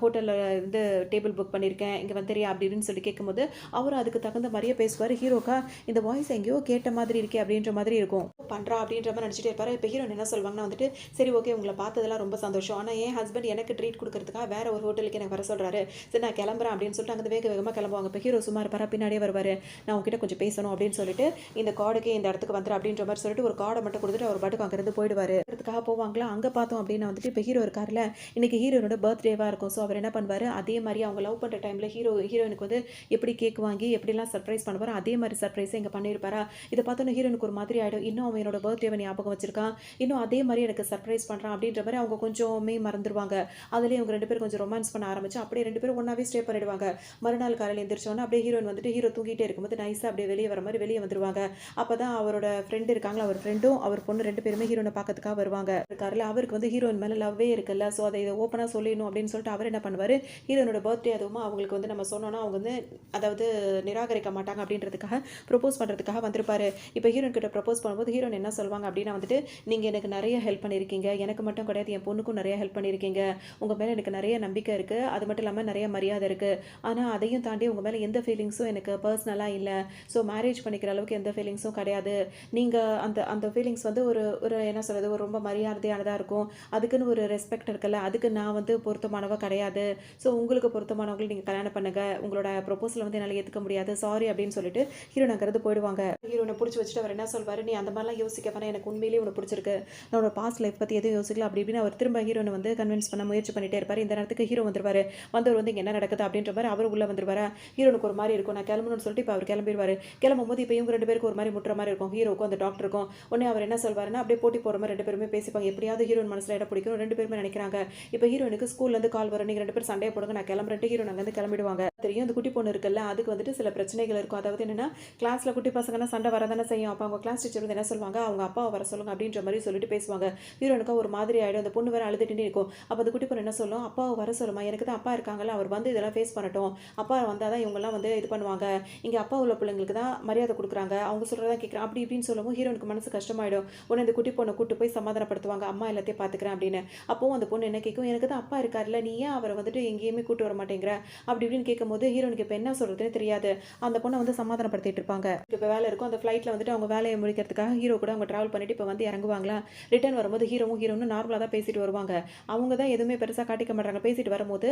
ஹோட்டலில் இருந்து டேபிள் புக் பண்ணியிருக்கேன், இங்கே வந்துறியா அப்படின்னு சொல்லி கேட்கும்போது அவரும் அதுக்கு தகுந்த மாதிரியே பேசுவார். ஹீரோக்கா இந்த வாய்ஸ் எங்கேயோ கேட்ட மாதிரி இருக்கே அப்படின்ற மாதிரி இருக்கும், பண்ணுறா அப்படின்ற மாதிரி நினச்சிட்டே இருப்பார். இப்போ ஹீரோன் என்ன சொல்லுவாங்கன்னா வந்துட்டு, சரி ஓகே உங்களை பார்த்ததெல்லாம் ரொம்ப சந்தோஷம், ஆனால் என் ஹஸ்பண்ட் எனக்கு ட்ரீட் கொடுக்கறதுக்காக வேற ஒரு ஹோட்டலுக்கு எனக்கு வர சொல்கிறாரு, சரி நான் கிளம்புறேன் அப்படின்னு சொல்லிட்டு அங்கே வேக வேகமாக கிளம்புவாங்க. இப்போ ஹீரோ சும்மா இருப்பாரா, பின்னாடியே வருவார், நான் உங்ககிட்ட கொஞ்சம் பேசணும் அப்படின்னு சொல்லிட்டு இந்த கார்டுக்கு இந்த இடத்துக்கு வந்துடும் அப்படின்ற மாதிரி சொல்லிட்டு ஒரு கார்டை மட்டும் கொடுத்துட்டு அவர் பாட்டுக்கு அங்கேருந்து போயிடுவார். அதுக்காக போவாங்களா, அங்கே பார்த்தோம் அப்படின்னா வந்துட்டு இப்போ ஹீரோ இருக்கார்ல, இன்னைக்கு ஹீரோனோட பர்த்டேவாக இருக்கும். ஸோ அவர் என்ன பண்ணுவார், அதே மாதிரி அவங்க லவ் பண்ணுற டைமில் ஹீரோயினுக்கு வந்து எப்படி கேக் வாங்கி எப்படிலாம் சர்ப்ரைஸ் பண்ணுவார், அதே மாதிரி சர்ப்ரைஸை இங்கே பண்ணியிருப்பாரா. இதை பார்த்தோன்னே ஹீரோனுக்கு ஒரு மாதிரி ஆகிடும். இன்னும் அவன் என்னோட பர்த்டேவை ஞாபகம் வச்சிருக்கான், இன்னும் அதே மாதிரி எனக்கு சர்ப்ரைஸ் பண்ணுறான் அப்படின்ற மாதிரி அவங்க கொஞ்சமே மறந்துடுவாங்க. அதுலேயே அவங்க 2 பேரும் கொஞ்சம் ரொமான்ஸ் பண்ண ஆரம்பிச்சு அப்படியே 2 பேரும் ஒன்றாவே ஸ்டே பண்ணிடுவாங்க. மறுநாள் காலையில் எந்திரிச்சோன்னா அப்படியே ஹீரோயின் வந்துட்டு ஹீரோ தூங்கிட்டே இருக்கும்போது நைஸாக அப்படியே வெளியே வர மாதிரி வெளியே வந்துருவாங்க. அப்போ தான் அவரோட ஃப்ரெண்டு இருக்காங்களா, அவர் ஃப்ரெண்டும் அவர் பொண்ணு 2 பேருமே ஹீரோனை பார்க்கறதுக்காக வருவாங்க. இருக்காருல, அவருக்கு வந்து ஹீரோயின் மேலே லவ்வே இருக்குல்ல. ஸோ அதை இதை ஓப்பனாக சொல்லிடணும் அப்படின்னு சொல்லிட்டு அவர் என்ன பண்ணுவார், ஹீரோனோட பர்த்டே அதுவும் அவங்களுக்கு வந்து நம்ம சொன்னோன்னா அவங்க வந்து அதாவது நிராகரிக்க மாட்டாங்க அப்படின்றதுக்காக ப்ரொப்போஸ் பண்ணுறதுக்காக வந்திருப்பாரு. இப்போ ஹீரோயின் கிட்ட ப்ரொப்போஸ் பண்ணும்போது ஹீரோயின் என்ன சொல்லுவாங்க அப்படின்னா வந்துட்டு, நீங்கள் எனக்கு நிறைய ஹெல்ப் பண்ணியிருக்கீங்க, எனக்கு மட்டும் கிடையாது என் பொண்ணுக்கும் நிறைய ஹெல்ப் பண்ணியிருக்கீங்க, உங்கள் மேலே எனக்கு நிறைய நம்பிக்கை இருக்குது, அது மட்டும் இல்லாமல் நிறைய மரியாதை இருக்குது, ஆனால் அதையும் தாண்டி உங்கள் மேலே எந்த ஃபீலிங்ஸும் எனக்கு பர்சனலாக இல்லை. ஸோ மேரேஜ் பண்ணிக்கிற அளவுக்கு எந்த ஃபீலிங்ஸும் கிடையாது. நீங்கள் அந்த அந்த ஃபீலிங்ஸ் வந்து ஒரு ஒரு என்ன சொல்கிறது, ஒரு ரொம்ப மரியாதையானதாக இருக்கும். அதுக்குன்னு ஒரு ரெஸ்பெக்ட் இருக்குல்ல, அதுக்கு நான் வந்து பொருத்தமானவ கிடையாது. ஸோ உங்களுக்கு பொருத்தமானவங்களை நீங்கள் கல்யாணம் பண்ணுங்கள், உங்களோட ப்ரொப்போசலை வந்து என்னால் ஏற்றுக்க முடியாது, சாரி அப்படின்னு சொல்லிட்டு ஹீரோன் அங்கிறது போயிடுவாங்க. ஹீரோனை பிடிச்சி வச்சுட்டு அவர் என்ன சொல்வார், நீ அந்த மாதிரிலாம் யோசிக்க வேணாம், எனக்கு உண்மையிலேயே உனக்கு பிடிச்சிருக்கு, நான் ஒரு பாஸ்ட் லைஃப் பற்றி எதுவும் யோசிக்கல அப்படி இப்படின்னு அவர் திரும்ப ஹீரோனை வந்து கன்வின்ஸ் பண்ண முயற்சி பண்ணிட்டே இருப்பார். இந்த நேரத்துக்கு ஹீரோ வந்துருவார். வந்தவர் வந்து இங்கே என்ன நடக்குது அப்படின்ற மாதிரி அவர் உள்ளே வந்துருவார். ஹீரோனுக்கு ஒரு மாதிரி இருக்கும், நான் கிளம்பணும்னு சொல்லிட்டு இப்போ அவர் கிளம்பிடுவார். கிளம்பும் போது இப்போ இவங்க 2 பேருக்கு ஒரு மாதிரி முட்டுற மாதிரி இருக்கும், ஹீரோக்கும் அந்த டாக்டருக்கும். உடனே அவர் என்ன சொல்வாருன்னா, அப்படியே போட்டி போகிற மாதிரி 2 பேருமே பேசிப்பாங்க. எப்படியாவது ஹீரோயின் மனசில் இடம் பிடிக்கணும் 2 பேருமே நினைக்கிறாங்க. இப்போ ஹீரோனுக்கு ஸ்கூல்லேருந்து கால் வரும், நீங்கள் 2 பேரும் சண்டையை போடுங்க, நான் கிளம்புறேன். ஹீரோன் அங்கேருந்து கிளம்பிடுவாங்க. தெரியும் இந்த குட்டி பொண்ணு இருக்குல்ல, அதுக்கு வந்துட்டு சில பிரச்சனைகள் இருக்கும். அதாவது என்னன்னா, கிளாஸில் குட்டி பசங்கன்னா சண்டை வரதானே செய்யும். அப்போ அவங்க கிளாஸ் டீச்சர் வந்து என்ன சொல்லுவாங்க, அவங்க அப்பாவை வர சொல்லுங்க அப்படின்ற மாதிரி சொல்லிட்டு பேசுவாங்க. ஹீரோனுக்கு ஒரு மாதிரி ஆகிடும். அந்த பொண்ணு வேறு அழுதுகிட்டே இருக்கும். அப்போ அந்த குட்டி பொண்ணு என்ன சொல்லும், அப்பாவை வர சொல்லுமா, எனக்கு தான் அப்பா இருக்காங்கல்ல, அவர் வந்து இதெல்லாம் ஃபேஸ் பண்ணட்டும், அப்பா வந்தால் தான் இவங்கெல்லாம் வந்து இது பண்ணுவாங்க, இங்கே அப்பா உள்ள பிள்ளைங்களுக்கு தான் மரியாதை கொடுக்குறாங்க, அவங்க சொல்கிறதா கேட்குறேன் அப்படி இப்படின்னு சொல்லவும் ஹீரோனுக்கு மனசு கஷ்டமாயிடும். உடனே இந்த குட்டி பொண்ணை கூட்டு போய் சமாதானப்படுத்துவாங்க, அம்மா எல்லாத்தையும் பார்த்துக்கிறேன் அப்படின்னு. அப்போவும் அந்த பொண்ணு என்ன கேட்கும், எனக்கு தான் அப்பா இருக்காருல்ல, நீ ஏன் அவரை வந்துட்டு எங்கேயுமே கூட்டு வர மாட்டேங்கிற அப்படி இப்படின்னு கேட்கும்போது ஹீரோனுக்கு இப்போ என்ன சொல்கிறதுன்னு தெரியாது. அந்த பொண்ணை வந்து சமாதானப்படுத்திட்டு இருப்பாங்க. இப்போ வேலை இருக்கும், அந்த ஃப்ளைட்டில் வந்துட்டு அவங்க வேலையை முடிக்கிறதுக்காக ஹீரோ கூட அவங்க ட்ராவல் பண்ணிட்டு இப்போ வந்து இறங்குவாங்களா. ரிட்டர்ன் வரும்போது ஹீரோனும் நார்மலாக தான் பேசிட்டு வருவாங்க. அவங்க தான் எதுவுமே பெருசாக காட்டிக்க மாட்டாங்க. பேசிட்டு வரும்போது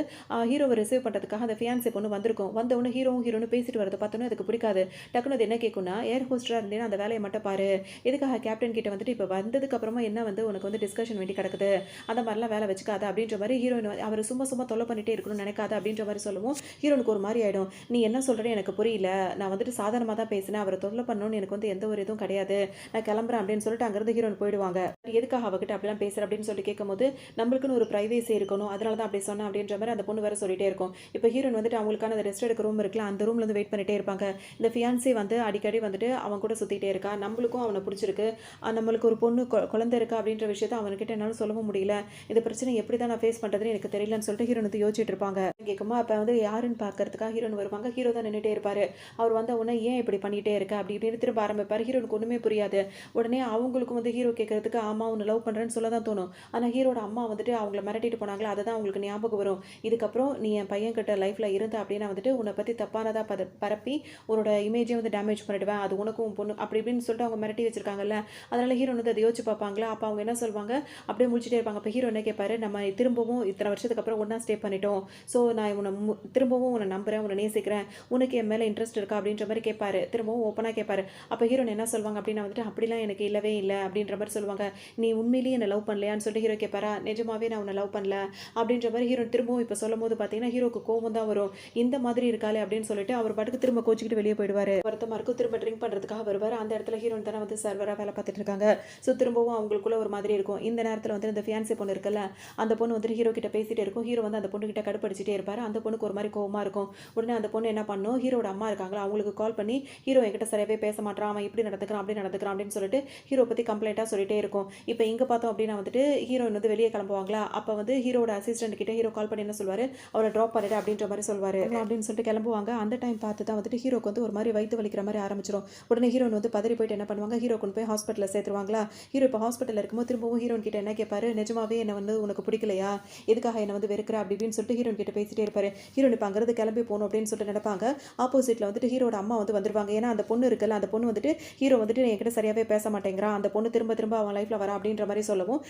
ஹீரோவை ரிசீவ் பண்ணுறதுக்காக அந்த ஃபியான்ஸே பொண்ணு வந்திருக்கும். வந்தவொடனே ஹீரோன்னு பேசிட்டு வரது பார்த்தோன்னே அதுக்கு பிடிக்காது. டக்குனு அது என்ன கேட்கும்னா, ஏர் ஹோஸ்டராக இருந்தேன்னா அந்த வேலையை மட்டும் பாரு, இதுக்காக கேப்டன் கிட்ட வந்துட்டு இப்போ வந்ததுக்கு அப்புறமா என்ன வந்து உனக்கு வந்து டிஸ்கஷன் வேண்டி கிடக்குது, அந்த மாதிரிலாம் வேலை வச்சுக்காது அப்படின்ற மாதிரி ஹீரோயின் அவர் சும்மா தொல்லை பண்ணிட்டே இருக்கணும்னு நினைக்காது அப்படின்ற மாதிரி சொல்லுவோம். ஹீரோனுக்கு ஒரு மாதிரி ஆகிடும். நீ என்ன சொல்கிறேன்னு எனக்கு புரியல, நான் வந்துட்டு சாதாரணமாக தான் பேசினேன், அவரை தொல்லை பண்ணணும்னு எனக்கு வந்து எந்த ஒரு இதுவும் கிடையாது, நான் கிளம்புறேன் அப்படின்னு சொல்லிட்டு அங்கேருந்து ஹீரோன் போயிடுவாங்க. எதுக்காக அவகிட்ட அப்படிலாம் பேசுகிற அப்படின்னு சொல்லி கேட்கும்போது, நம்மளுக்குன்னு ஒரு ப்ரைவேசி இருக்கணும், அதனால தான் அப்படி சொன்னேன் அப்படின்ற மாதிரி அந்த பொண்ணு வேறு சொல்லிட்டே இருக்கும். இப்போ ஹீரோன் வந்துட்டு அவங்களுக்கான அந்த ரெஸ்ட் எடுக்க ரூம் இருக்குல்ல, அந்த ரூம்ல வந்து வெயிட் பண்ணிட்டே இருப்பாங்க. இந்த ஃபியான்சி வந்து அடிக்கடி வந்துட்டு அவன் கூட சுற்றிட்டே இருக்கா, நம்மளுக்கும் அவனை பிடிச்சிருக்கு, நம்மளுக்கு ஒரு பொண்ணு குழந்தை இருக்கா அப்படின்ற விஷயத்த அவன்கிட்ட என்னால் சொல்லவும் முடியல, இந்த பிரச்சனை எப்படி தான் நான் ஃபேஸ் பண்ணுறதுன்னு எனக்கு தெரியலன்னு சொல்லிட்டு ஹீரோன் வந்து யோசிச்சுட்டு இருப்பாங்க. கேட்குமா அப்போ வந்து யாருன்னு பார்க்கறதுக்காக ஹீரோன் வருவாங்க. ஹீரோ தான் நின்றுட்டே இருப்பார். அவர் வந்த உடனே ஏன் இப்படி பண்ணிகிட்டே இருக்க அப்படி இப்படின்னு திரும்ப ஆரம்பிப்பார். ஹீரோனுக்கு ஒன்றுமே புரியாது. உடனே அவங்களுக்கும் வந்து ஹீரோ கேட்கறதுக்கு ஆமா உன்னை லவ் பண்ணுறேன்னு சொல்ல தான் தோணும். ஆனால் ஹீரோட அம்மா வந்துட்டு அவங்கள மிரட்டிட்டு போனாங்களே, அதை தான் அவங்களுக்கு ஞாபகம் வரும். இதுக்கப்புறம் நீ என் பையன் கிட்ட லைஃப்பில் இருந்த அப்படின்னா வந்துட்டு உன்னை பற்றி தப்பானதாக பரப்பி உன்னோட இமேஜை வந்து டேமேஜ் பண்ணிடுவேன், அது உனக்கும் பொண்ணு அப்படி இப்படின்னு சொல்லிட்டு அவங்க மிரட்டி வச்சிருக்காங்கல்ல. அதனால ஹீரோ வந்து அதை யோசிச்சு பார்ப்பாங்களா. அப்போ அவங்க என்ன சொல்லுவாங்க, அப்படியே முடிச்சுட்டே இருப்பாங்க. இப்போ ஹீரோ என்ன கேட்பாரு, நம்ம திரும்பவும் இத்தனை வருஷத்துக்கு அப்புறம் ஒன்றா ஸ்டே பண்ணிட்டோம், ஸோ நான் உன்னை திரும்பவும் உன்னை நம்புறேன், உன்னை நேசிக்கிறேன், உனக்கு என் மேலே இன்ட்ரெஸ்ட் இருக்கா அப்படின்ற மாதிரி கேட்பாரு. திரும்பவும் ஓப்பனாக கேட்பாரு. அப்போ ஹீரோன் என்ன சொல்லுவாங்க அப்படின்னா வந்துட்டு, அப்படிலாம் எனக்கு இல்லவே இல்லை அப்படின்ற மாதிரி சொல்லுவாங்க. நீ உண்மையிலேயே என்னை லவ் பண்ணலையான்னு சொல்லிட்டு ஹீரோ கேட்பாரா. நிஜமாவே நான் உன்னை லவ் பண்ணல அப்படின்ற மாதிரி ஹீரோன் திரும்பவும் இப்போ சொல்லும் போது பார்த்தீங்கன்னா ஹீரோக்கு கோவம் தான் வரும். இந்த மாதிரி இருக்காளே அப்படின்னு சொல்லிட்டு அவர் பாட்டுக்கு திரும்ப கோச்சிக்கிட்டு வெளியே போயிடுவார். வருத்தமாக இருக்கும். திரும்ப ட்ரிங்க் பண்ணுறதுக்காக வருவார். அந்த இடத்துல ஹீரோன் தானே வந்து சர்வராக வேலை பார்த்துட்டு இருக்காங்க. ஸோ திரும்பவும் அவங்களுக்குள்ள ஒரு மாதிரி இருக்கும். இந்த நேரத்தில் வந்து இந்த ஃபியான்சி பொண்ணு இருக்குல்ல, அந்த பொண்ணு வந்து ஹீரோ கிட்ட பேசிட்டே இருக்கும். ஹீரோ வந்து அந்த பொண்ணு கிட்ட கடுப்படிச்சிட்டே இருப்பார். அந்த பொண்ணுக்கு ஒரு மாதிரி கோவமாக இருக்கும். உடனே அந்த பொண்ணு என்ன பண்ணும், ஹீரோட அம்மா இருக்காங்களா அவங்களுக்கு கால் பண்ணி, ஹீரோ என்கிட்ட சரியாகவே பேச மாட்டான், அவன் இப்படி நடந்துக்கிறான் அப்படி நடந்துக்கிறான் அப்படின்னு சொல்லிட்டு ஹீரோ பற்றி கம்ப்ளைண்ட்டாக சொல்லிட்டே இருக்கும். இப்போ இங்கே பார்த்தோம் அப்படின்னா வந்துட்டு ஹீரோயின் வந்து வெளியே கிளம்புவாங்களா. அப்போ வந்து ஹீரோட அசிஸ்டன்ட் கிட்ட ஹீரோ கால் பண்ணி என்ன சொல்வார், அவரை ட்ராப் பண்ணிடு அப்படின்ற மாதிரி சொல்வார். அப்படின்னு சொல்லிட்டு கிளம்புவாங்க. அந்த டைம் பார்த்து தான் வந்துட்டு ஹீரோக்கு வந்து ஒரு மாதிரி வயிற்று வலிக்கிற மாதிரி ஆரம்பிச்சிடும். உடனே ஹீரோன் வந்து பதறி போயிட்டு என்ன பண்ணுவாங்க, ஹீரோ கொண்டு போய் ஹாஸ்பிட்டலில் சேர்த்துருவாங்களா. ஹீரோ இப்போ ஹாஸ்பிட்டலில் இருக்கும்போது திரும்பவும் ஹீரோன் கிட்ட என்ன கேட்பாரு, நிஜமாவே என்ன வந்து உனக்கு பிடிக்கலையா, எதுக்காக என்ன வந்து வெறுக்கிற அப்படி இப்படின்னு சொல்லிட்டு ஹீரோன் கிட்ட பேசிட்டே இருப்பாரு. ஹீரோன் இப்போ அங்கிருந்து கிளம்பி போகணும் அப்படின்னு சொல்லிட்டு நினைப்பாங்க. ஆப்போசிட்டில் வந்துட்டு ஹீரோட அம்மா வந்து வந்துருவாங்க. ஏன்னா அந்த பொண்ணு இருக்குல்ல, அந்த பொண்ணு வந்துட்டு ஹீரோ வந்துட்டு என்கிட்ட சரியாகவே பேச மாட்டேங்கிறான், அந்த பொண்ணு திரும்ப திரும்ப அவன் லைஃப்பில் வரா அப்படின்ற மாதிரி சொல்லவும்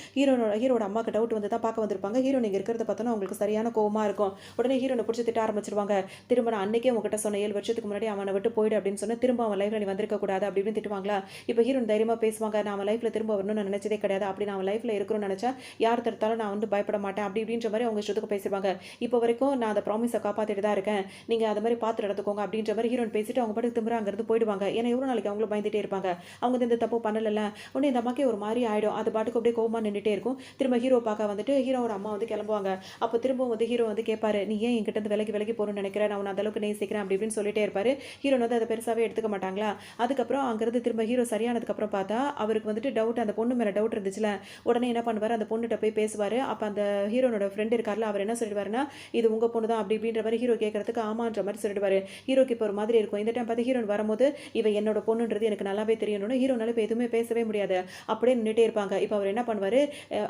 ஹீரோட அம்மாக்கு டவுட் வந்து தான் பார்க்க வந்திருப்பாங்க. ஹீரோ நீங்கள் இருக்கிறத பார்த்தோன்னா அவங்களுக்கு சரியான கோவமாக இருக்கும். உடனே ஹீரோனை பிடிச்சி திட்ட ஆரம்பிச்சிருவாங்க. திரும்ப நான் அன்னைக்கே உங்ககிட்ட சொன்ன 7 வருஷத்துக்கு முன்னாடி அவனை விட்டு போயிடு அப்படின்னு சொன்ன, திரும்ப அவன் லைஃப்பில் நீ வந்திருக்க கூடாது அப்படின்னு திட்டுவாங்களா. இப்போ ஹீரோன் தைரியமாக பேசுவாங்க, நான் அவன் லைஃப்பில் திரும்ப வரணும்னு நான் நினச்சதே கிடையாது. அப்படி நான் அவன் லைஃப்பில் இருக்கணும்னு நினச்சா யார் தடுத்தாலும் நான் வந்து பயப்பட மாட்டேன் அப்படி இப்படின்ற மாதிரி அவங்க இஷ்டத்துக்கு பேசிடுவாங்க. இப்போ வரைக்கும் நான் அந்த ப்ராமிஸை காப்பாற்றிட்டு தான் இருக்கேன். நீங்கள் அது மாதிரி பார்த்து நடந்துக்கோங்க அப்படின்ற மாதிரி ஹீரோயின் பேசிட்டு அவங்க பாட்டுக்கு திரும்ப அங்கேருந்து போயிடுவாங்க. ஏன்னா எவ்வளோ நாளைக்கு அவங்களும் பயந்துட்டே இருப்பாங்க. அவங்க வந்து இந்த தப்பு பண்ணல. உடனே இந்த அம்மாக்கே ஒரு மாதிரி ஆகிடும். அது பாட்டுக்கு அப்படியே கோவமாக நின்றுட்டே இருக்கும். திரும்ப ஹீரோ பார்க்க வந்துட்டு ஹீரோவோட அம்மா வந்து கிளம்புவாங்க. அப்போ திரும்பவும் வந்து ஹீரோ வந்து கேட்பாரு, நீ ஏன் என்கிட்ட இருந்து விலகி விலகி போகணும்னு நினைக்கிறேன், நான் உன்னை அந்த அளவுக்கு நேசிக்கிறேன் அப்படி இப்படின்னு சொல்லிட்டே இருப்பாரு. ஹீரோ வந்து அதை பெருசாகவே எடுத்துக்க மாட்டாங்களா. அதுக்கப்புறம் அங்கேருந்து திரும்ப ஹீரோ சரியானதுக்கப்புறம் பார்த்தா அவருக்கு வந்துட்டு டவுட், அந்த பொண்ணு மேலே டவுட் இருந்துச்சுல. உடனே என்ன பண்ணுவார், அந்த பொண்ணுகிட்ட போய் பேசுவார். அப்போ அந்த ஹீரோனோட ஃப்ரெண்ட் இருக்கார்ல, அவர் என்ன சொல்லிடுவாருன்னா, இது உங்கள் பொண்ணு தான் அப்படி இப்படின்ற மாதிரி ஹீரோ கேட்கறதுக்கு ஆமான்ற மாதிரி சொல்லிடுவார். ஹீரோக்கு இப்போ ஒரு மாதிரி இருக்கும். இந்த டைம் பார்த்து ஹீரோன் வரும்போது இவ என்னோட பொண்ணுன்றது எனக்கு நல்லாவே தெரியணும்னு ஹீரோனால இப்போ எதுவுமே பேசவே முடியாது. அப்படியே நின்றுட்டே இருப்பாங்க. இப்போ அவர் என்ன பண்ணுவார்,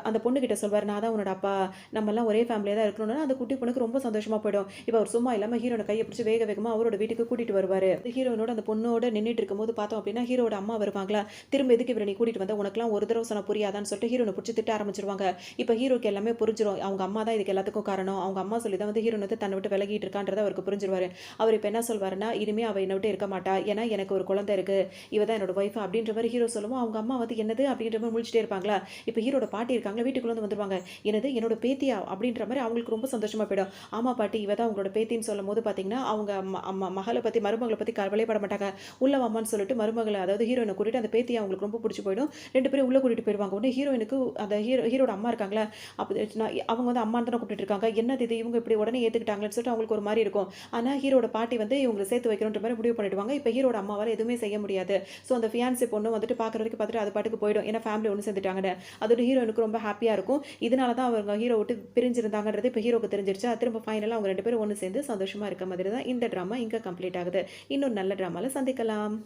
அந்த பொண்ணுகிட்ட சொல்வார், நான் தான் உன்னோட அப்பா, நம்மலாம் ஒரே ஃபேமிலியாக தான் இருக்கணும்னு. அந்த குட்டி பொண்ணுக்கு ரொம்ப சந்தோஷமாக போயிடும். இப்போ அவர் சும்மா இல்லாமல் ஹீரோனை கையை பிடிச்சி வேக வேகமாக அவரோட வீட்டுக்கு கூட்டிகிட்டு வருவார். ஹீரோனோட அந்த பொண்ணோட நின்றுட்டு இருக்கும்போது பார்த்தோம் அப்படின்னா ஹீரோட அம்மா வருவாங்களா. திரும்ப எதுக்கு இவரை நீ கூட்டிகிட்டு வந்தால், உனக்குலாம் ஒரு தடவை சொன்னால் புரியாதான்னு சொல்லிட்டு ஹீரோனை பிடிச்சி திட்ட ஆரம்பிச்சிருவாங்க. இப்போ ஹீரோக்கு எல்லாமே புரிஞ்சிடும். அவங்க அம்மா தான் இதுக்கு எல்லாத்துக்கும் காரணம். அவங்க அம்மா சொல்லி தான் வந்து ஹீரோனை வந்து தன்னை விட்டு விலகிட்டு இருக்கான்றதை அவருக்கு புரிஞ்சிருவாரு. அவர் இப்போ என்ன சொல்வாருன்னா, இனிமே அவள் என்னை விட்டு இருக்க மாட்டா, ஏன்னா எனக்கு ஒரு குழந்தை இருக்கு, இவ தான் என்னோட ஒய்ஃப் அப்படின்ற மாதிரி ஹீரோ சொல்லுவோம். அவங்க அம்மா வந்து என்னது அப்படின்ற மாதிரி முழிச்சிட்டே இருப்பாங்களா. இப்போ ஹீரோட பாட்டி இருக்காங்களா, வீட்டுக்குள்ள வந்து வந்துருவாங்க. என்னது என்னோட பேத்தியா அப்படின்ற மாதிரி அவங்களுக்கு ரொம்ப சந்தோஷமா போயிடும். ஆமா பாட்டி, இவ தான் உங்களோட பேத்தின்னு சொல்லும் போது பார்த்தீங்கன்னா அவங்க மகளை பற்றி மருமகளை பற்றி கவலையே பட மாட்டாங்க. உள்ள வாமான்னு சொல்லிட்டு மருமகளை, அதாவது ஹீரோயினை கூட்டிட்டு அந்த பேத்தியை அவங்களுக்கு ரொம்ப பிடிச்சி போயிடும். 2 பேரும் உள்ள கூட்டிட்டு போயிடுவாங்க. உடனே ஹீரோயினுக்கு அந்த ஹீரோட அம்மா இருக்காங்களா, அப்போ அவங்க வந்து அம்மான்னு தானே கூப்பிட்டு இருக்காங்க, என்னது இது இவங்க இப்படி உடனே ஏற்றுக்கிட்டாங்கன்னு சொல்லிட்டு அவங்களுக்கு ஒரு மாதிரி இருக்கும். ஆனால் ஹீரோட பாட்டி வந்து இவங்களை சேர்த்து வைக்கணுன்ற மாதிரி முடிவு பண்ணிடுவாங்க. இப்போ ஹீரோட அம்மாவால் எதுவுமே செய்ய முடியாது. ஸோ அந்த ஃபியான்சி பொண்ணு வந்துட்டு பார்க்குற வரைக்கும் பார்த்துட்டு அது பாட்டுக்கு போயிடும். ஏன்னா ஃபேமிலி ஒன்று சேர்ந்துட்டாங்கன்னு. அதோட ஹீரோனுக்கு ரொம்ப ஹாப்பியாக இருக்கும். இதனால தான் அவங்க ஹீரோ விட்டு பிரிஞ்சிருந்தாங்கன்றது இப்போ ஹீரோக்கு தெரிஞ்சிருச்சு. திரும்ப ஃபைனலாக அவங்க 2 பேரும் ஒன்று சேர்ந்து சந்தோஷமாக இருக்க மாதிரி தான் இந்த ட்ராமா இங்கே கம்ப்ளீட் ஆகுது. இன்னொரு நல்ல ட்ராமாவில் சந்திக்கலாம்.